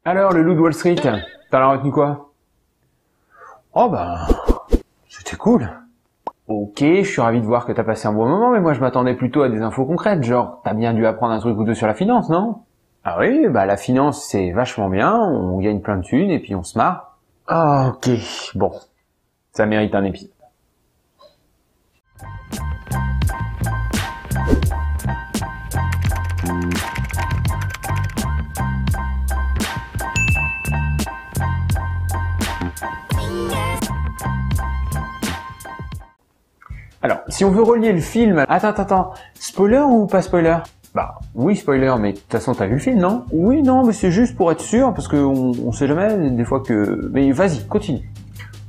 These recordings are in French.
Alors, le loup de Wall Street, t'as retenu quoi? Oh c'était cool. Ok, je suis ravi de voir que t'as passé un bon moment, mais moi je m'attendais plutôt à des infos concrètes, genre t'as bien dû apprendre un truc ou deux sur la finance, non? Ah oui, la finance c'est vachement bien, on gagne plein de thunes et puis on se marre. Ah ok, bon, ça mérite un épisode. Alors, si on veut relier le film... Attends, spoiler ou pas spoiler? Oui, spoiler, mais de toute façon, t'as vu le film, non? Oui, non, mais c'est juste pour être sûr, parce qu'on sait jamais, des fois que... Mais vas-y, continue.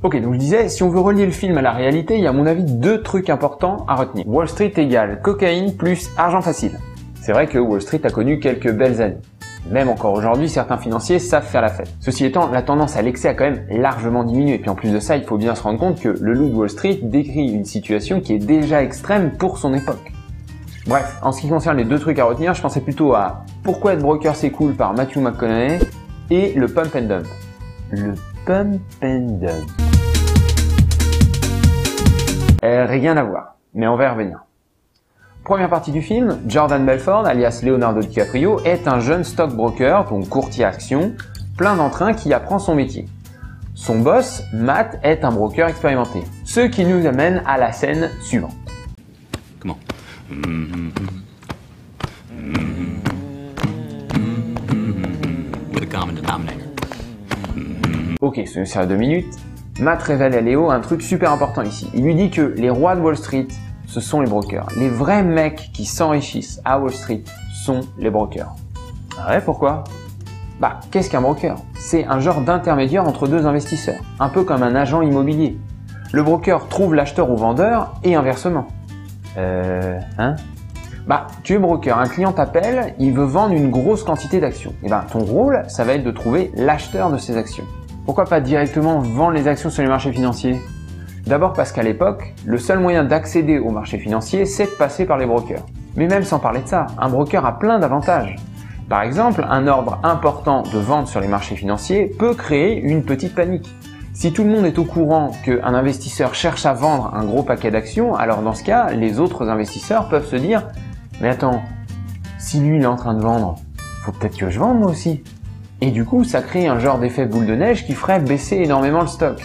Ok, donc je disais, si on veut relier le film à la réalité, il y a à mon avis deux trucs importants à retenir. Wall Street égale cocaïne plus argent facile. C'est vrai que Wall Street a connu quelques belles années. Même encore aujourd'hui, certains financiers savent faire la fête. Ceci étant, la tendance à l'excès a quand même largement diminué. Et puis en plus de ça, il faut bien se rendre compte que le loup de Wall Street décrit une situation qui est déjà extrême pour son époque. Bref, en ce qui concerne les deux trucs à retenir, je pensais plutôt à Pourquoi être broker c'est cool par Matthew McConaughey et le Pump and Dump. Le Pump and Dump. Rien à voir, mais on va y revenir. Première partie du film, Jordan Belfort, alias Leonardo DiCaprio, est un jeune stockbroker, donc courtier action, plein d'entrain qui apprend son métier. Son boss, Matt, est un broker expérimenté. Ce qui nous amène à la scène suivante. Comment? With a common denominator. Ok, c'est une série de 2 minutes. Matt révèle à Léo un truc super important ici. Il lui dit que les rois de Wall Street, ce sont les brokers. Les vrais mecs qui s'enrichissent à Wall Street sont les brokers. Ah ouais, pourquoi? Qu'est-ce qu'un broker? C'est un genre d'intermédiaire entre deux investisseurs, un peu comme un agent immobilier. Le broker trouve l'acheteur ou vendeur et inversement. Tu es broker, un client t'appelle, il veut vendre une grosse quantité d'actions. Ton rôle, ça va être de trouver l'acheteur de ces actions. Pourquoi pas directement vendre les actions sur les marchés financiers? D'abord parce qu'à l'époque, le seul moyen d'accéder aux marchés financiers, c'est de passer par les brokers. Mais même sans parler de ça, un broker a plein d'avantages. Par exemple, un ordre important de vente sur les marchés financiers peut créer une petite panique. Si tout le monde est au courant qu'un investisseur cherche à vendre un gros paquet d'actions, alors dans ce cas, les autres investisseurs peuvent se dire « Mais attends, si lui il est en train de vendre, faut peut-être que je vende moi aussi ». Et du coup, ça crée un genre d'effet boule de neige qui ferait baisser énormément le stock.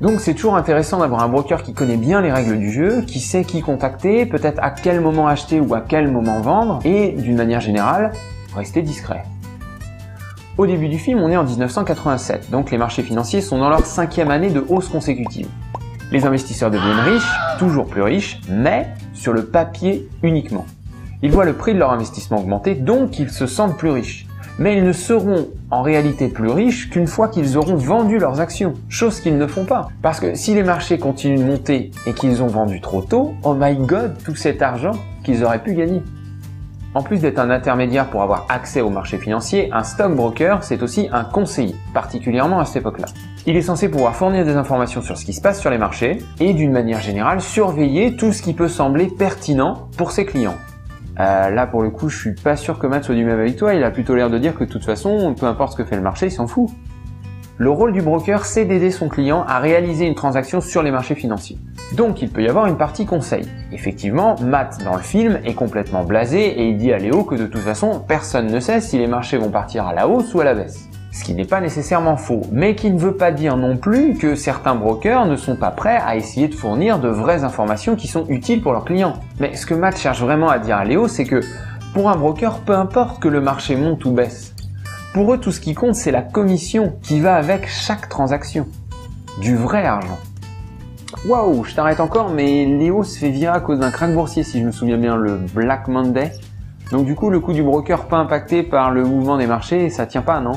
Donc c'est toujours intéressant d'avoir un broker qui connaît bien les règles du jeu, qui sait qui contacter, peut-être à quel moment acheter ou à quel moment vendre, et d'une manière générale, rester discret. Au début du film, on est en 1987, donc les marchés financiers sont dans leur 5e année de hausse consécutive. Les investisseurs deviennent riches, toujours plus riches, mais sur le papier uniquement. Ils voient le prix de leur investissement augmenter, donc ils se sentent plus riches. Mais ils ne seront en réalité plus riches qu'une fois qu'ils auront vendu leurs actions, chose qu'ils ne font pas. Parce que si les marchés continuent de monter et qu'ils ont vendu trop tôt, oh my god, tout cet argent qu'ils auraient pu gagner. En plus d'être un intermédiaire pour avoir accès au marché financier, un stockbroker, c'est aussi un conseiller, particulièrement à cette époque-là. Il est censé pouvoir fournir des informations sur ce qui se passe sur les marchés et d'une manière générale surveiller tout ce qui peut sembler pertinent pour ses clients. Là pour le coup je suis pas sûr que Matt soit du même avec toi, il a plutôt l'air de dire que de toute façon, peu importe ce que fait le marché, il s'en fout. Le rôle du broker, c'est d'aider son client à réaliser une transaction sur les marchés financiers. Donc il peut y avoir une partie conseil. Effectivement, Matt dans le film est complètement blasé et il dit à Léo que de toute façon, personne ne sait si les marchés vont partir à la hausse ou à la baisse. Ce qui n'est pas nécessairement faux, mais qui ne veut pas dire non plus que certains brokers ne sont pas prêts à essayer de fournir de vraies informations qui sont utiles pour leurs clients. Mais ce que Matt cherche vraiment à dire à Léo, c'est que pour un broker, peu importe que le marché monte ou baisse. Pour eux, tout ce qui compte, c'est la commission qui va avec chaque transaction. Du vrai argent. Waouh, je t'arrête encore, mais Léo se fait virer à cause d'un krach boursier, si je me souviens bien, le Black Monday. Donc du coup, le coût du broker pas impacté par le mouvement des marchés, ça tient pas, non?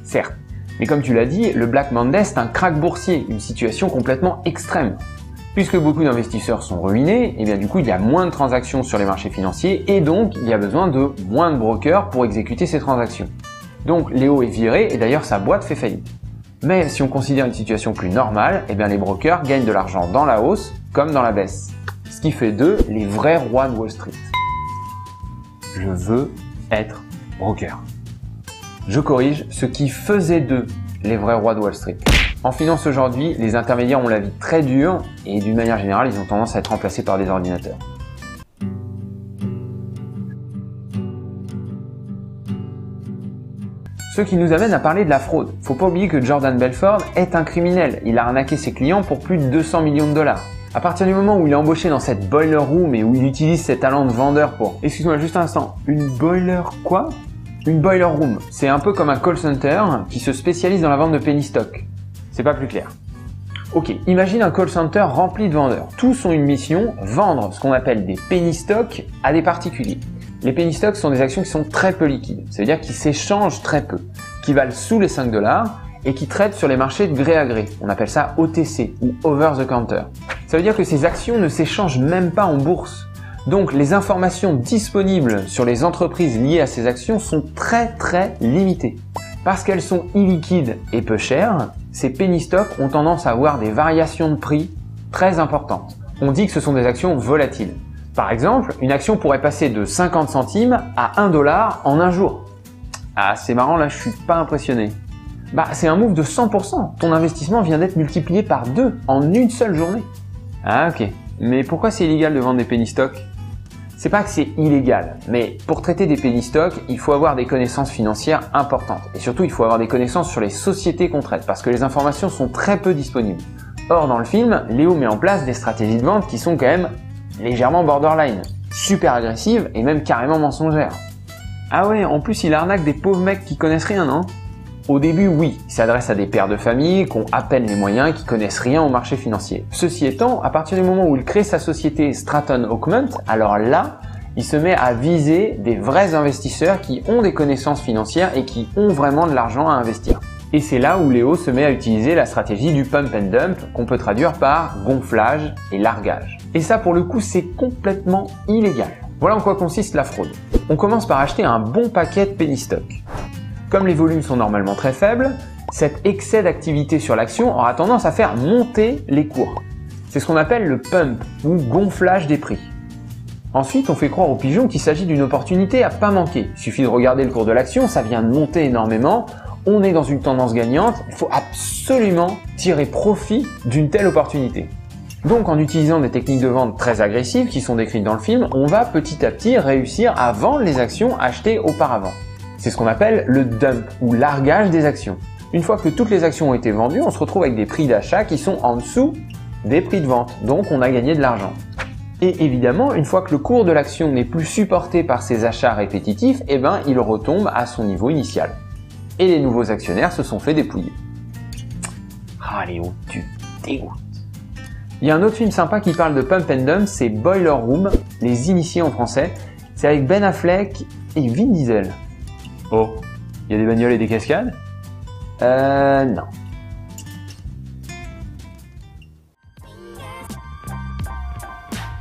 Certes. Mais comme tu l'as dit, le Black Monday, c'est un krach boursier, une situation complètement extrême. Puisque beaucoup d'investisseurs sont ruinés, et bien du coup, il y a moins de transactions sur les marchés financiers, et donc, il y a besoin de moins de brokers pour exécuter ces transactions. Donc Léo est viré et d'ailleurs sa boîte fait faillite. Mais si on considère une situation plus normale, eh bien les brokers gagnent de l'argent dans la hausse comme dans la baisse. Ce qui fait d'eux les vrais rois de Wall Street. Je veux être broker. Je corrige, ce qui faisait d'eux les vrais rois de Wall Street. En finance aujourd'hui, les intermédiaires ont la vie très dure et d'une manière générale, ils ont tendance à être remplacés par des ordinateurs. Ce qui nous amène à parler de la fraude. Faut pas oublier que Jordan Belfort est un criminel. Il a arnaqué ses clients pour plus de 200 millions de dollars. À partir du moment où il est embauché dans cette boiler room et où il utilise ses talents de vendeur pour... Excuse-moi juste un instant, une boiler quoi? Une boiler room, c'est un peu comme un call center qui se spécialise dans la vente de penny stock. C'est pas plus clair. Ok, imagine un call center rempli de vendeurs. Tous ont une mission, vendre ce qu'on appelle des penny stocks à des particuliers. Les penny stocks sont des actions qui sont très peu liquides, ça veut dire qu'ils s'échangent très peu, qui valent sous les 5 $ et qui traitent sur les marchés de gré à gré. On appelle ça OTC ou over the counter. Ça veut dire que ces actions ne s'échangent même pas en bourse. Donc les informations disponibles sur les entreprises liées à ces actions sont très limitées. Parce qu'elles sont illiquides et peu chères, ces penny stocks ont tendance à avoir des variations de prix très importantes. On dit que ce sont des actions volatiles. Par exemple, une action pourrait passer de 50 centimes à 1 $ en un jour. Ah, c'est marrant, là je suis pas impressionné. Bah, c'est un move de 100%. Ton investissement vient d'être multiplié par 2 en une seule journée. Ah ok. Mais pourquoi c'est illégal de vendre des penny stocks? C'est pas que c'est illégal, mais pour traiter des penny stocks, il faut avoir des connaissances financières importantes. Et surtout, il faut avoir des connaissances sur les sociétés qu'on traite, parce que les informations sont très peu disponibles. Or, dans le film, Léo met en place des stratégies de vente qui sont quand même légèrement borderline, super agressives et même carrément mensongères. Ah ouais, en plus il arnaque des pauvres mecs qui connaissent rien, non? Au début, oui, il s'adresse à des pères de famille qui ont à peine les moyens, qui connaissent rien au marché financier. Ceci étant, à partir du moment où il crée sa société Stratton Oakmont, alors là, il se met à viser des vrais investisseurs qui ont des connaissances financières et qui ont vraiment de l'argent à investir. Et c'est là où Léo se met à utiliser la stratégie du pump and dump, qu'on peut traduire par gonflage et largage. Et ça, pour le coup, c'est complètement illégal. Voilà en quoi consiste la fraude. On commence par acheter un bon paquet de penny stock. Comme les volumes sont normalement très faibles, cet excès d'activité sur l'action aura tendance à faire monter les cours. C'est ce qu'on appelle le pump ou gonflage des prix. Ensuite, on fait croire aux pigeons qu'il s'agit d'une opportunité à pas manquer. Il suffit de regarder le cours de l'action, ça vient de monter énormément, on est dans une tendance gagnante, il faut absolument tirer profit d'une telle opportunité. Donc en utilisant des techniques de vente très agressives qui sont décrites dans le film, on va petit à petit réussir à vendre les actions achetées auparavant. C'est ce qu'on appelle le dump ou largage des actions. Une fois que toutes les actions ont été vendues, on se retrouve avec des prix d'achat qui sont en dessous des prix de vente, donc on a gagné de l'argent. Et évidemment, une fois que le cours de l'action n'est plus supporté par ces achats répétitifs, il retombe à son niveau initial. Et les nouveaux actionnaires se sont fait dépouiller. Ah Léo, tu dégoûtes. Il y a un autre film sympa qui parle de pump and dump, c'est Boiler Room, Les Initiés en français. C'est avec Ben Affleck et Vin Diesel. Oh, il y a des bagnoles et des cascades? Non.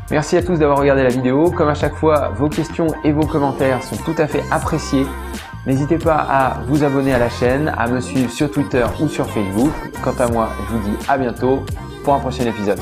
Merci à tous d'avoir regardé la vidéo. Comme à chaque fois, vos questions et vos commentaires sont tout à fait appréciés. N'hésitez pas à vous abonner à la chaîne, à me suivre sur Twitter ou sur Facebook. Quant à moi, je vous dis à bientôt pour un prochain épisode.